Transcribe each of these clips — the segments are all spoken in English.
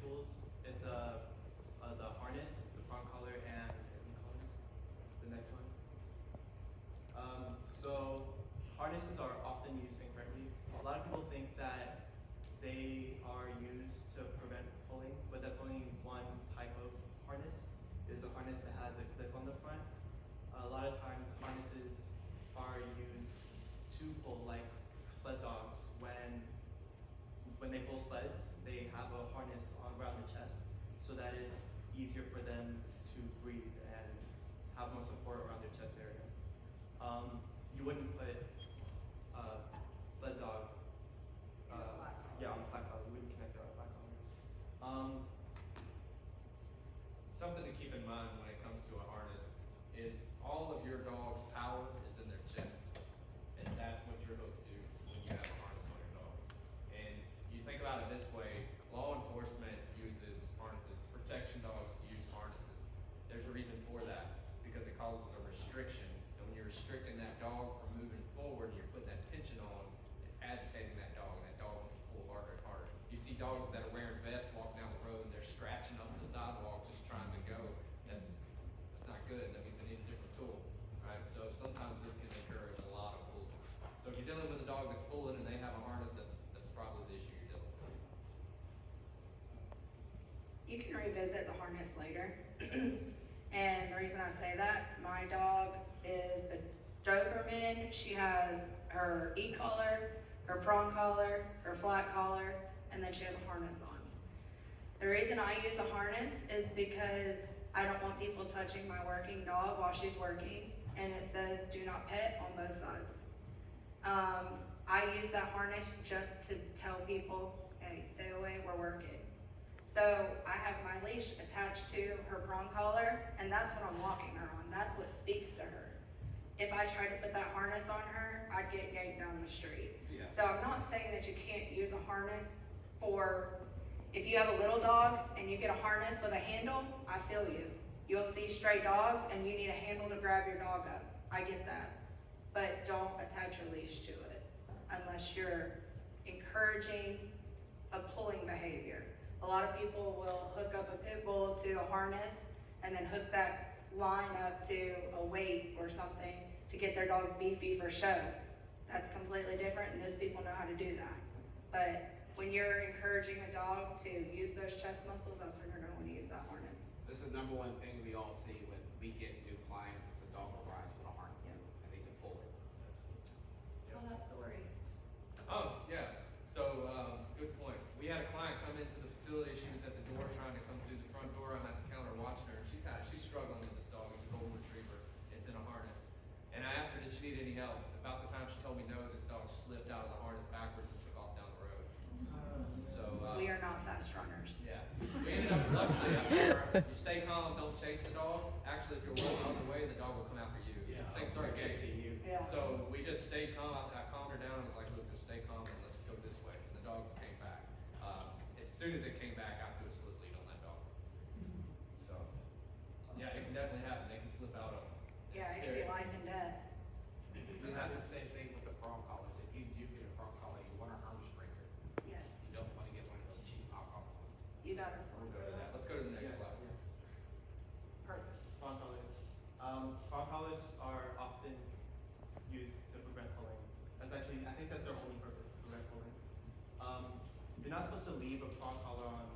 tools. It's the harness, the prong collar, and the next one. So harnesses are often used incorrectly. A lot of people think that they are used to prevent pulling, but that's only one type of harness. There's a harness that has a clip on the front. A lot of times harnesses are used to pull, like sled dogs. When they pull sleds, they have a harness around the chest so that it's easier for them to breathe and have more support around their chest area. You wouldn't put a sled dog, on a flat collar. You wouldn't connect it on a flat collar. Something to keep in mind when it comes to a harness is all of your dog's power is in their chest, and that's what you're hooked to when you have a harness on your dog. And you think about it this way: law enforcement uses harnesses, protection dogs use harnesses. There's a reason for that. It's because it causes a restriction, and when you're restricting that dog from moving forward, and you're putting that tension on, it's agitating that dog, and that dog wants to pull harder and harder. You see dogs that are wearing vests walking down the road, and they're scratching up the sidewalk just trying to go. That's not good. That means they need a different tool, right? So sometimes this can encourage a lot of pulling. So if you're dealing with a dog that's pulling and they have a harness, that's probably the issue you're dealing with. You can revisit the harness later. And the reason I say that, my dog is a Doberman. She has her e-collar, her prong collar, her flat collar, and then she has a harness on. The reason I use a harness is because I don't want people touching my working dog while she's working, and it says do not pet on both sides. I use that harness just to tell people, hey, stay away, we're working. So I have my leash attached to her prong collar, and that's what I'm walking her on. That's what speaks to her. If I tried to put that harness on her, I'd get yanked down the street. Yeah. So I'm not saying that you can't use a harness for, if you have a little dog and you get a harness with a handle, I feel you. You'll see stray dogs and you need a handle to grab your dog up. I get that. But don't attach your leash to it unless you're encouraging a pulling behavior. A lot of people will hook up a pit bull to a harness and then hook that line up to a weight or something to get their dogs beefy for show. That's completely different, and those people know how to do that. But when you're encouraging a dog to use those chest muscles, that's when you're going to want to use that harness. This is the number one thing we all see when we get new clients is a dog arrives with a harness, and he's a puller. Tell that story. Oh, yeah. So, good point. We had a client come into the facility. She was at the door trying to come through the front door. I'm at the counter watching her. She's struggling with this dog. It's a golden retriever. It's in a harness. And I asked her, did she need any help? About the time she told me no, this dog slipped out of the harness backwards and took off down the road. So We are not fast runners. yeah. We ended up, luckily, I told her, you stay calm, don't chase the dog. Actually, if you're rolling the other way, the dog will come after you. Yeah, Things start chasing you. Yeah. So we just stayed calm. I calmed her down and was like, look, just stay calm and let's go this way. And the dog came back. As soon as it came back, I put a slip lead on that dog. So, yeah, it can definitely happen. They can slip out of them. Yeah, it could be life and death. And that's the same thing with the prong collars. If you do get a prong collar, you want a hamstringer. Yes. You don't want to get one of those cheap alcohol ones. You got us. We'll go to that. Let's go to the next slide. Perfect. Prong collars. Prong collars are often used to prevent pulling. That's actually, I think that's their only purpose, to prevent pulling. You're not supposed to leave a prong collar on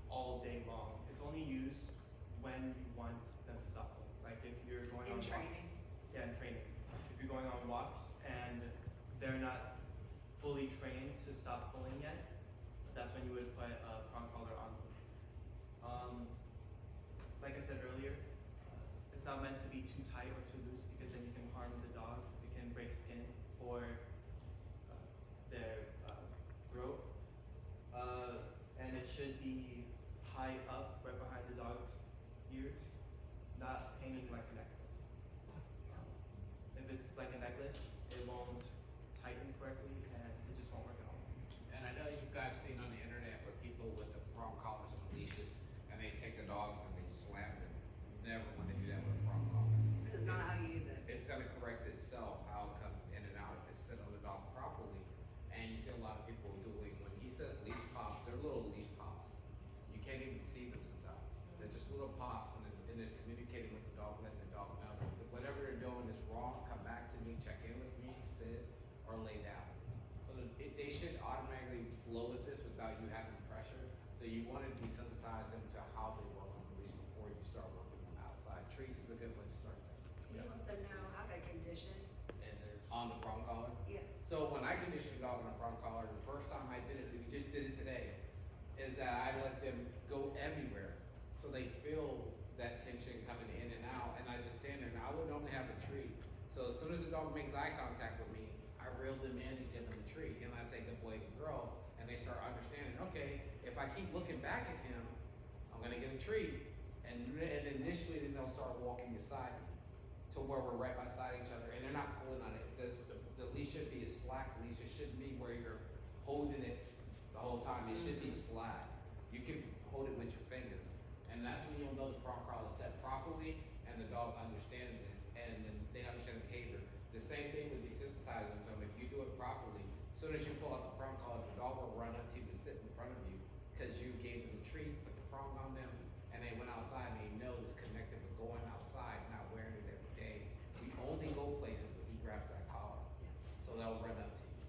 all day long. It's only used when you want them to stop pulling. Like if you're going on In training. walks. Yeah, in training. If you're going on walks and they're not fully trained to stop pulling yet, that's when you would put a prong collar on them. Like I said earlier, it's not meant to be too tight or too loose because then you can harm the dog. It can break skin or their throat. And it should be high up right behind the dog's ears, not hanging like a necklace. If it's like a necklace, it won't tighten correctly and it just won't work at all. And I know you guys seen on the internet where people with the prong collars and the leashes, and they take the dogs and they slam them. Never want to do that with a prong collar. It is not how you use it. It's going to correct itself how it comes in and out if it's set on the dog properly. And you see a lot of people doing, when he says leash pops, they're little leash pops. You can't just little pops, and it's communicating with the dog, letting the dog know that whatever they're doing is wrong, come back to me, check in with me, sit, or lay down. So that they should automatically flow with this without you having pressure. So you want to desensitize them to how they work on the leash before you start working them outside. Treats is a good way to start that. You let them know how to condition. And there's, On the prong collar. Yeah. So when I conditioned a dog on a prong collar, the first time I did it, we just did it today, is that I let them go everywhere. So they feel that tension coming in and out, and I just stand there. Now I would normally have a treat. So as soon as the dog makes eye contact with me, I reel them in and give them a treat. And I say good boy, good girl, and they start understanding, okay, if I keep looking back at him, I'm gonna get a treat. And initially then they'll start walking beside me to where we're right beside each other, and they're not pulling on it. The leash should be a slack leash. It shouldn't be where you're holding it the whole time. It should be slack. You can hold it with your finger. And that's when you'll know the prong collar is set properly and the dog understands it and then they understand the behavior. The same thing with desensitizing them. If you do it properly, as soon as you pull out the prong collar, the dog will run up to you and sit in front of you because you gave them a treat, put the prong on them, and they went outside and they know it's connected with going outside, not wearing it every day. We only go places when he grabs that collar. So they'll run up to you.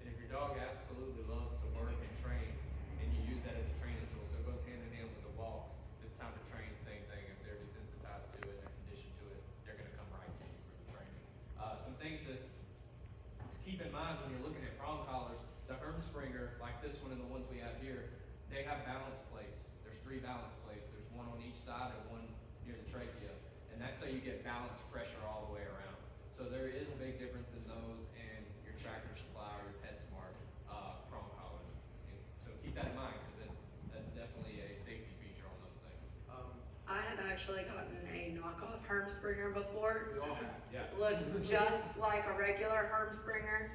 and if your dog absolutely loves to work and train, and you use that as a training tool, so it goes hand in hand with the walks, it's time to train, same thing, if they're desensitized to it, they're conditioned to it, they're gonna come right to you for the training. Some things to keep in mind when you're looking at prong collars, the Hermspringer, like this one and the ones we have here, they have balance plates. There's 3 balance plates. There's one on each side and one near the trachea. And that's so you get balanced pressure all the way around. So there is a big difference in those and your Tractor Supply or your PetSmart prong collars. And so keep that in mind because that's definitely a safety feature on those things. I have actually gotten a knockoff Hermspringer before. We all have. Yeah. It looks just like a regular Hermspringer.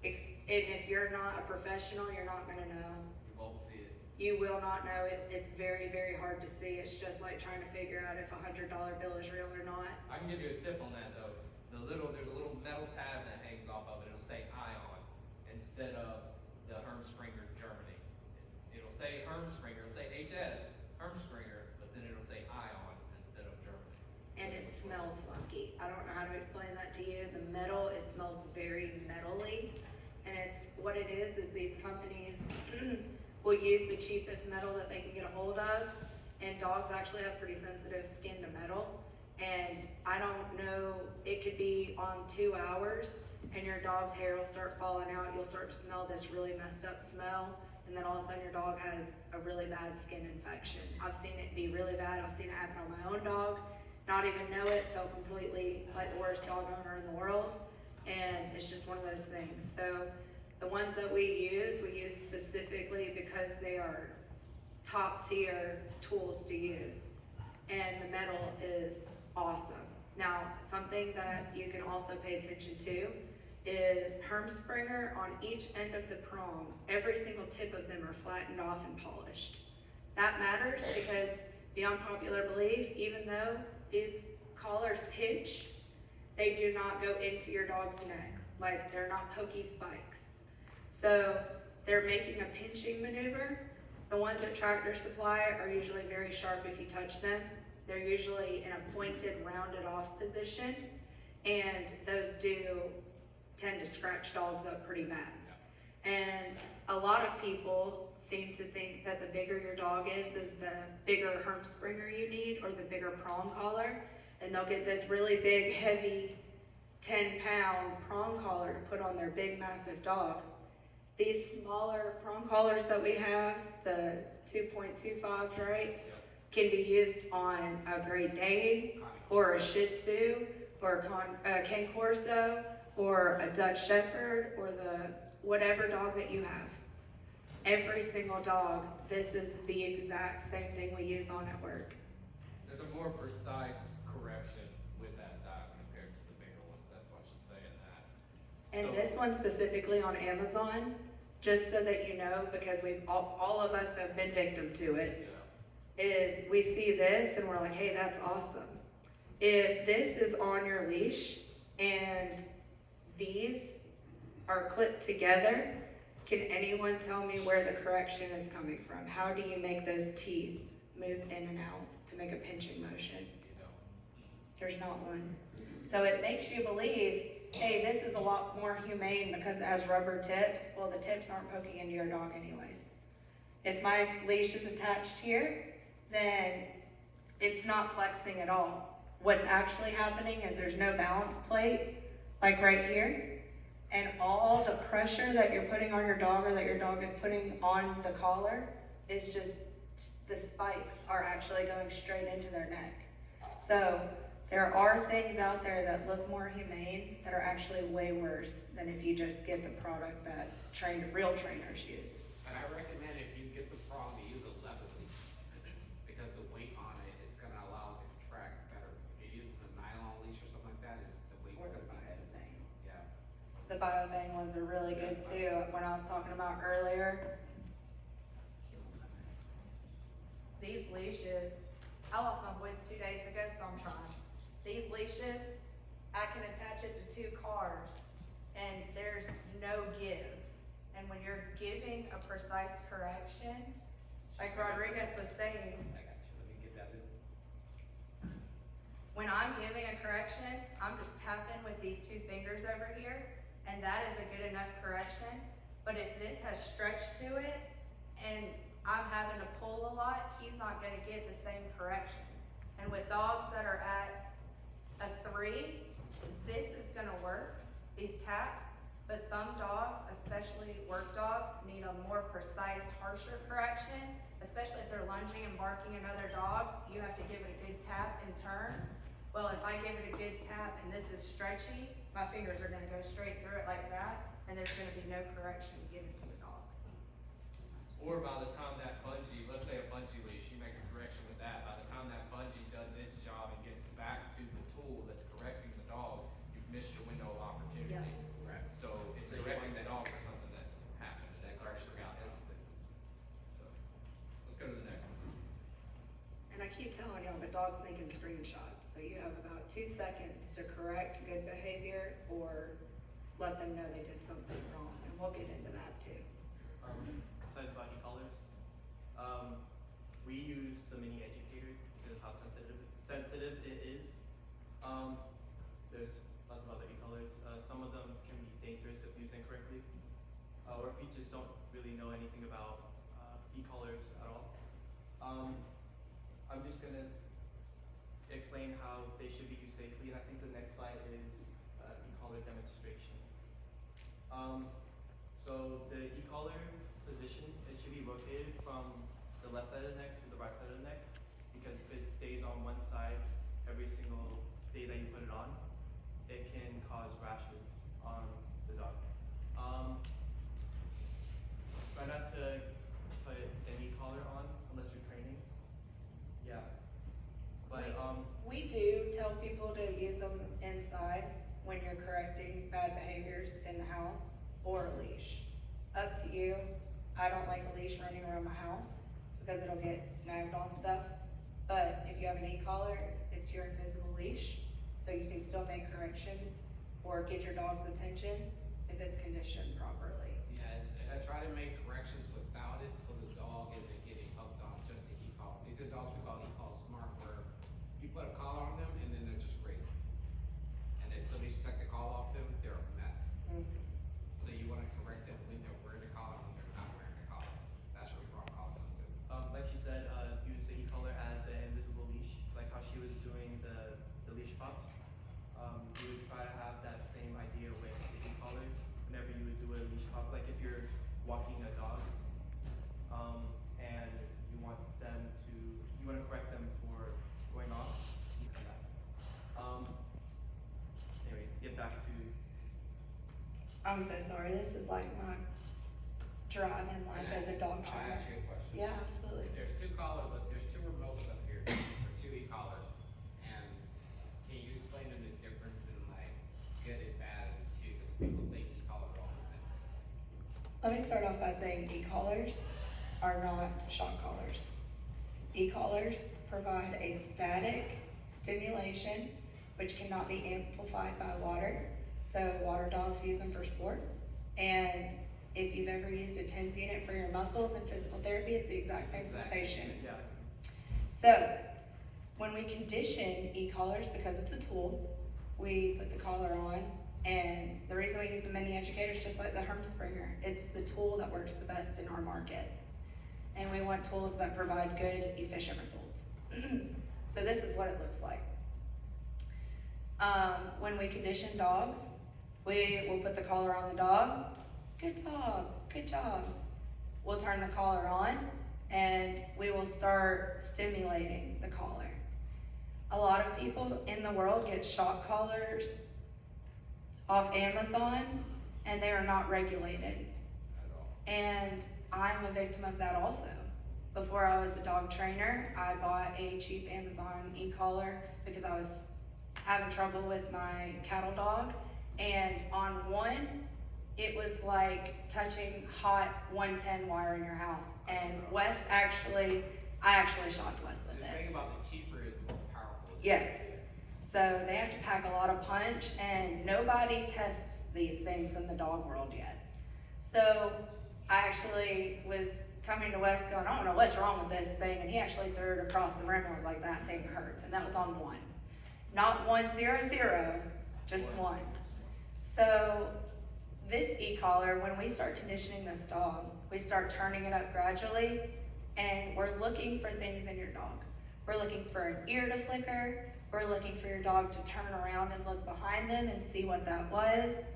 And if you're not a professional, you're not gonna know. You won't see it. You will not know it. It's very, very hard to see. It's just like trying to figure out if a $100 bill is real or not. I can give you a tip on that though. There's a little metal tab that hangs off of it. It'll say Ion instead of the Hermspringer Germany. It'll say Hermspringer, it'll say HS, Hermspringer, but then it'll say Ion instead of Germany. And it smells funky. I don't know how to explain that to you. The metal, it smells very metally. And it's what it is these companies will use the cheapest metal that they can get a hold of. And dogs actually have pretty sensitive skin to metal. And I don't know, it could be on 2 hours and your dog's hair will start falling out. You'll start to smell this really messed up smell. And then all of a sudden your dog has a really bad skin infection. I've seen it be really bad. I've seen it happen on my own dog. Not even know it, felt completely like the worst dog owner in the world. And it's just one of those things. So the ones that we use specifically because they are top tier tools to use. And the metal is awesome. Now, something that you can also pay attention to is Hermspringer on each end of the prongs. Every single tip of them are flattened off and polished. That matters because beyond popular belief, even though these collars pinch, they do not go into your dog's neck. Like they're not pokey spikes. So they're making a pinching maneuver. The ones at Tractor Supply are usually very sharp if you touch them. They're usually in a pointed, rounded off position. And those do tend to scratch dogs up pretty bad. And a lot of people seem to think that the bigger your dog is the bigger Hermspringer you need or the bigger prong collar. And they'll get this really big, heavy, 10-pound prong collar to put on their big, massive dog. These smaller prong collars that we have, the 2.25s, right, can be used on a Great Dane or a Shih Tzu or a Cane Corso or a Dutch Shepherd or the whatever dog that you have. Every single dog, this is the exact same thing we use on at work. There's a more precise correction with that size compared to the bigger ones. That's why she's saying that. And So- this one specifically on Amazon, just so that you know, because we've all of us have been victim to it, is we see this and we're like, hey, that's awesome. If this is on your leash and these are clipped together, can anyone tell me where the correction is coming from? How do you make those teeth move in and out to make a pinching motion. You know, There's not one. So it makes you believe, hey, this is a lot more humane because it has rubber tips. Well, the tips aren't poking into your dog anyways. If my leash is attached here, then it's not flexing at all. What's actually happening is there's no balance plate, like right here, and all the pressure that you're putting on your dog or that your dog is putting on the collar is just, the spikes are actually going straight into their neck. So there are things out there that look more humane that are actually way worse than if you just get the product that real trainers use. and I recommend if you get the prong to use a leather leash, because the weight on it is gonna allow it to contract better. If you're using a nylon leash or something like that, the weight's Or the gonna be. biothane. Yeah. The biothane ones are really good too. When I was talking about earlier, these leashes, I lost my voice 2 days ago, so I'm trying. These leashes, I can attach it to 2 cars and there's no give. And when you're giving a precise correction, like Rodriguez was saying, I got you, let me get that in. when I'm giving a correction, I'm just tapping with these 2 fingers over here, and that is a good enough correction. But if this has stretch to it, and I'm having to pull a lot, he's not gonna get the same correction. And with dogs that are at a 3, this is gonna work, these taps, but some dogs, especially work dogs, need a more precise, harsher correction, especially if they're lunging and barking at other dogs. You have to give it a good tap and turn. Well, if I give it a good tap and this is stretchy, my fingers are gonna go straight through it like that, and there's gonna be no correction given to the dog. Or by the time that bungee, let's say a bungee leash, you make a correction with that, by the time that bungee does its job and gets back to the tool that's correcting the dog, you've missed your window of opportunity. Yeah. Right. So it's So you correcting want the that- dog for something that happened, and That that's already correction forgot is about. So, let's go to the next one. And I keep telling y'all, the dog's making screenshots, so you have about 2 seconds to correct good behavior or let them know they did something wrong, and we'll get into that too. Besides body colors, we use the mini educator because of how sensitive it is. There's lots of other e-colors. Some of them can be dangerous if used incorrectly, or if you just don't really know anything about e-colors at all. I'm just gonna explain how they should be used safely, and I think the next slide is e-collar demonstration. So the e-collar position, it should be rotated from the left side of the neck to the right side of the neck, because if it stays on one side every single day that you put it on, it can cause rashes on the dog. Try not to put an e-collar on unless you're training. Yeah. But We do tell people to use them inside when you're correcting bad behaviors in the house, or a leash. Up to you. I don't like a leash running around my house because it'll get snagged on stuff. But if you have an e-collar, it's your invisible leash, so you can still make corrections or get your dog's attention if it's conditioned properly. Yes, and I try to make corrections without it, so the dog isn't getting hooked on just the e-collar. These are dogs we call e-collar smart, where you put a collar on them and then they're just great. And as soon as you take the collar off them, they're a mess. So you wanna correct them when they're wearing the collar, when they're not wearing the collar. That's where wrong collar comes in. like she said, use the e-collar as an invisible leash, like how she was doing the leash pops. You would try to have that same idea with the e-collar whenever you would do a leash pop. Like if you're walking a dog, and you want to correct them for going off, you come back. Anyways, get back to, I'm so sorry, this is like my drive in life as a dog I'll trainer. ask you a question. Yeah, absolutely. There's 2 collars, there's 2 remotes up here, or 2 e-collars, and can you explain them the difference in like good and bad of the 2, because people think e-collars are all the same. Let me start off by saying e-collars are not shock collars. E-collars provide a static stimulation which cannot be amplified by water. So water dogs use them for sport. And if you've ever used a TENS unit for your muscles in physical therapy, it's the exact same sensation. yeah. So, when we condition e-collars, because it's a tool, we put the collar on, and the reason we use the mini educator is just like the Hermspringer. It's the tool that works the best in our market. And we want tools that provide good, efficient results. So this is what it looks like. When we condition dogs, we will put the collar on the dog. Good dog, good job. We'll turn the collar on, and we will start stimulating the collar. A lot of people in the world get shock collars off Amazon, and they are not regulated. At all. And I'm a victim of that also. Before I was a dog trainer, I bought a cheap Amazon e-collar because I was having trouble with my cattle dog. And on one, it was like touching hot 110 wire in your house. And I actually shocked Wes with The it. thing about the cheaper is the more powerful. Yes. So they have to pack a lot of punch, and nobody tests these things in the dog world yet. So I actually was coming to Wes going, I don't know what's wrong with this thing, and he actually threw it across the room and was like, that thing hurts, and that was on one. Not 100, just one. So this e-collar, when we start conditioning this dog, we start turning it up gradually, and we're looking for things in your dog. We're looking for an ear to flicker. We're looking for your dog to turn around and look behind them and see what that was.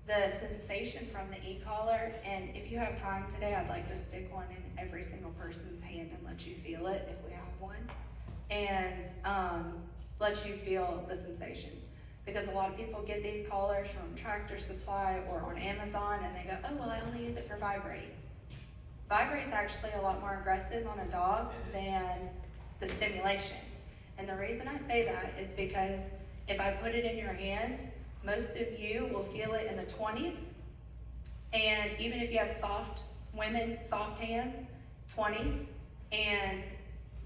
The sensation from the e-collar, and if you have time today, I'd like to stick one in every single person's hand and let you feel it if we have one, and let you feel the sensation. Because a lot of people get these collars from Tractor Supply or on Amazon, and they go, oh, well, I only use it for vibrate. Vibrate's actually a lot more aggressive on a dog than the stimulation. And the reason I say that is because if I put it in your hand, most of you will feel it in the 20th. And even if you have soft hands, 20s. And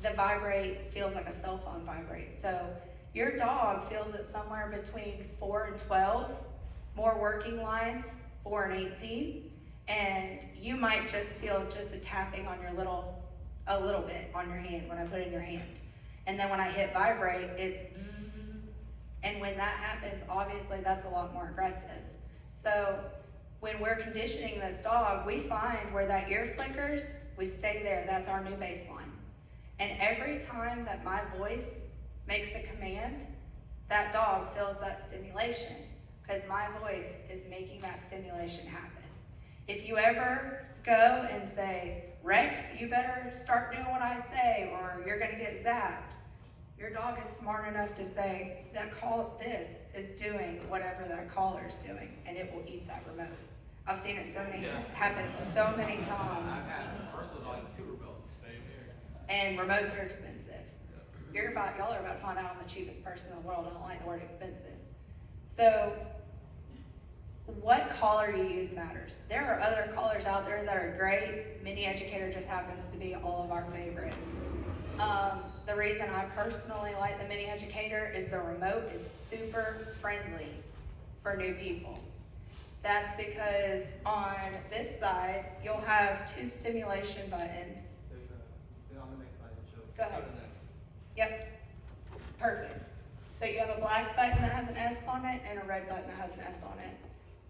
the vibrate feels like a cell phone vibrate. So your dog feels it somewhere between 4 and 12, more working lines, 4 and 18. And you might just feel just a tapping on a little bit on your hand when I put it in your hand. And then when I hit vibrate, it's bzzz. And when that happens, obviously that's a lot more aggressive. So when we're conditioning this dog, we find where that ear flickers, we stay there. That's our new baseline. And every time that my voice makes the command, that dog feels that stimulation because my voice is making that stimulation happen. If you ever go and say, Rex, you better start doing what I say or you're gonna get zapped, your dog is smart enough to say, this is doing whatever that collar's doing, and it will eat that remote. I've seen it happen so many times. I've had a personal dog with 2 remotes. Same here. And remotes are expensive. Y'all are about to find out I'm the cheapest person in the world. I don't like the word expensive. So, what collar you use matters. There are other collars out there that are great. Mini Educator just happens to be all of our favorites. The reason I personally like the Mini Educator is the remote is super friendly for new people. That's because on this side, you'll have 2 stimulation buttons. There's on the next slide it shows. Go ahead. Yep, perfect. So you have a black button that has an S on it and a red button that has an S on it.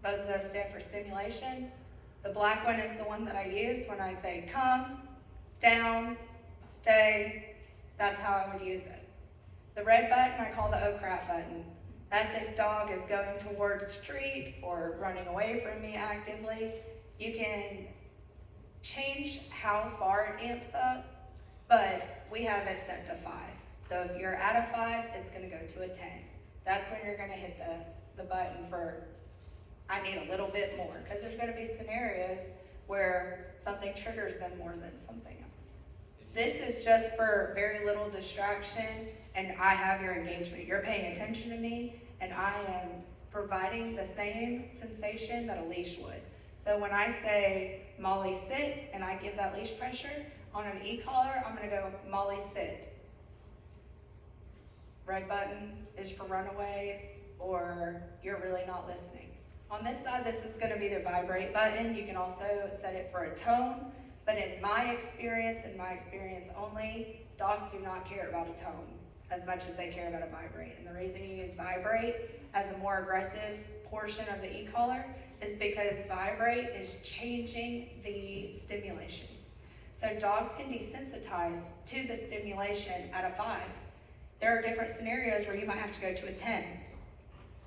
Both of those stand for stimulation. The black one is the one that I use when I say come, down, stay. That's how I would use it. The red button I call the oh crap button. That's if dog is going towards street or running away from me actively. You can change how far it amps up, but we have it set to 5. So if you're at a 5, it's gonna go to a 10. That's when you're gonna hit the button for, I need a little bit more, because there's gonna be scenarios where something triggers them more than something else. This is just for very little distraction, and I have your engagement. You're paying attention to me, and I am providing the same sensation that a leash would. So when I say, Molly, sit, and I give that leash pressure, on an e-collar, I'm gonna go, Molly, sit. Red button is for runaways, or you're really not listening. On this side, this is gonna be the vibrate button. You can also set it for a tone, but in my experience only, Dogs do not care about a tone as much as they care about a vibrate. And the reason you use vibrate as a more aggressive portion of the e-collar is because vibrate is changing the stimulation. So dogs can desensitize to the stimulation at a 5. There are different scenarios where you might have to go to a 10,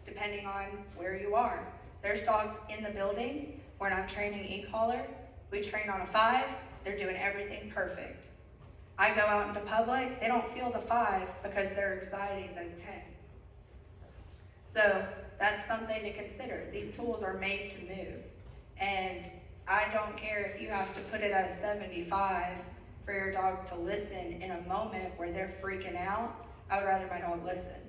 depending on where you are. There's dogs in the building when I'm training e-collar, we train on a 5, they're doing everything perfect. I go out into public, they don't feel the 5 because their anxiety is at a 10. So that's something to consider. These tools are made to move. And I don't care if you have to put it at a 75 for your dog to listen in a moment where they're freaking out. I would rather my dog listen.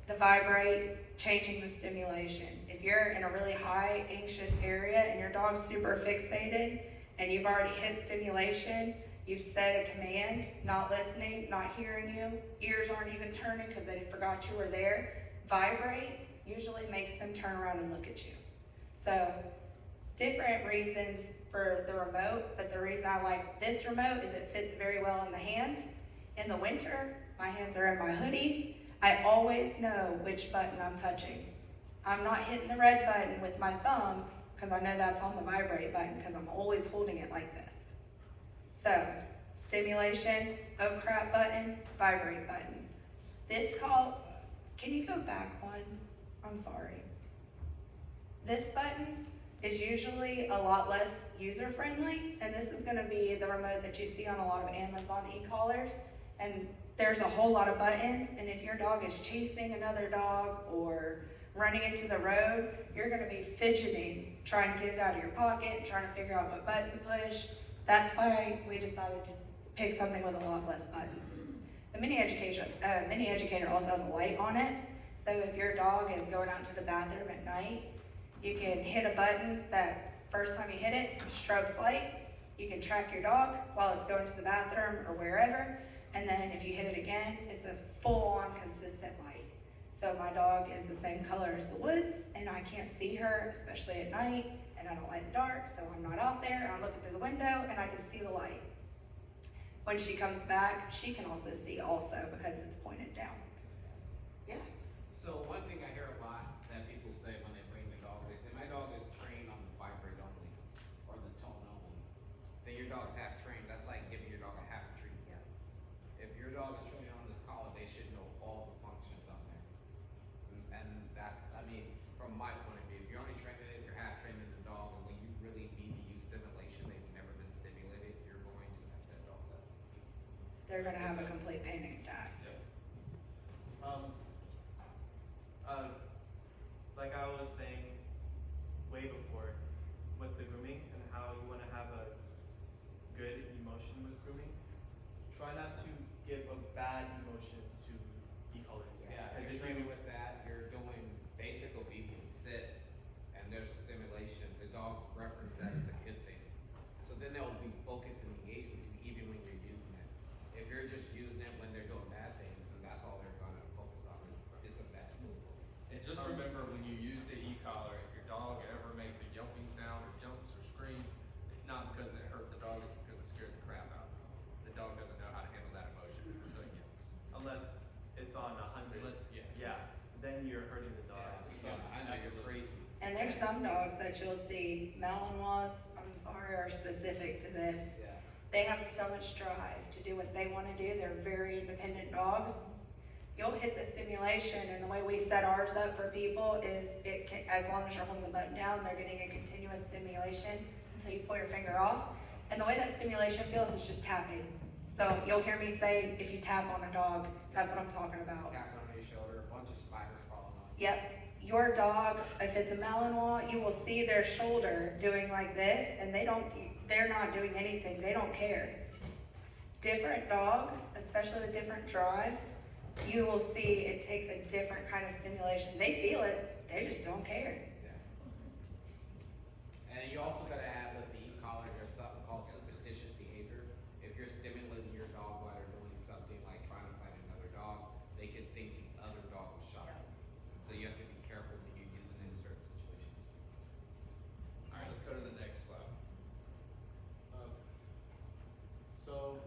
The vibrate, changing the stimulation. If you're in a really high anxious area and your dog's super fixated and you've already hit stimulation, you've said a command, not listening, not hearing you, ears aren't even turning because they forgot you were there, vibrate usually makes them turn around and look at you. So different reasons for the remote, but the reason I like this remote is it fits very well in the hand. In the winter, my hands are in my hoodie. I always know which button I'm touching. I'm not hitting the red button with my thumb because I know that's on the vibrate button because I'm always holding it like this. So, stimulation, oh crap button, vibrate button. This call, can you go back one? I'm sorry. This button is usually a lot less user-friendly, and this is gonna be the remote that you see on a lot of Amazon e-collars, and there's a whole lot of buttons, and if your dog is chasing another dog or running into the road, you're gonna be fidgeting, trying to get it out of your pocket, trying to figure out what button to push. That's why we decided to pick something with a lot less buttons. The mini educator also has a light on it, so if your dog is going out to the bathroom at night, you can hit a button that first time you hit it, strobes light. You can track your dog while it's going to the bathroom or wherever, and then if you hit it again, it's a full-on consistent light. So my dog is the same color as the woods, and I can't see her, especially at night, and I don't like the dark, so I'm not out there, and I'm looking through the window, and I can see the light. When she comes back, she can also see because it's pointed down. Yeah. So one thing I hear a lot that people say when they bring the dog, they say, my dog is trained on the vibrate only, or the tone only. Then your dog's half trained, that's like giving your dog a half treat. Yeah. If your dog is trained on this collar, they should know all the functions on there. And that's, I mean, from my point of view, if you're only training it, you're half training the dog, and when you really need to use stimulation, they've never been stimulated, you're going to mess that dog up. They're gonna have a complete panic attack. Like I was saying way before with the grooming and how you want to have a good emotion with grooming, try not to give a bad emotion to e-collars. Yeah, Because if you're if training you, with that, you're doing basic obedience, sit, and there's a stimulation, the dog reference that as a good thing. So then they'll be focused and engaged with you even when you're using it. If you're just using it when they're doing bad things, then that's all they're gonna focus on is a bad tool. And just remember, when you use the e-collar, if your dog ever makes a yelping sound or jumps or screams, it's not because it hurt the dog, it's because it scared the crap out of it. The dog doesn't know how to handle that emotion, so it yelps. unless it's on 100, Yeah. then you're hurting the dog. I know you're crazy. And there's some dogs that you'll see, Malinois, I'm sorry, are specific to this. Yeah. They have so much drive to do what they want to do. They're very independent dogs. You'll hit the stimulation, and the way we set ours up for people is it can, as long as you're holding the button down, they're getting a continuous stimulation until you pull your finger off. And the way that stimulation feels is just tapping. So you'll hear me say, if you tap on a dog, that's what I'm talking about. Tap on your shoulder, a bunch of spiders crawling on you. Yep. Your dog, if it's a Malinois, you will see their shoulder doing like this, and they're not doing anything. They don't care. Different dogs, especially with different drives, you will see it takes a different kind of stimulation. They feel it, they just don't care. Yeah. And you also gotta add with the e-collar, there's something called superstitious behavior. If you're stimulating your dog while they're doing something like trying to fight another dog, they could think the other dog was shot. So you have to be careful when you're using it in certain situations. Alright, let's go to the next slide. So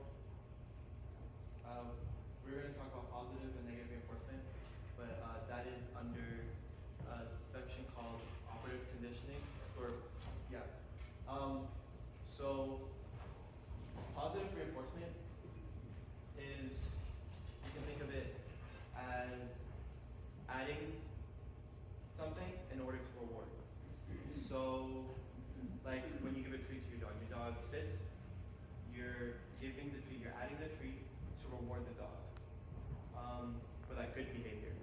dog sits, you're giving the treat, you're adding the treat to reward the dog for that good behavior.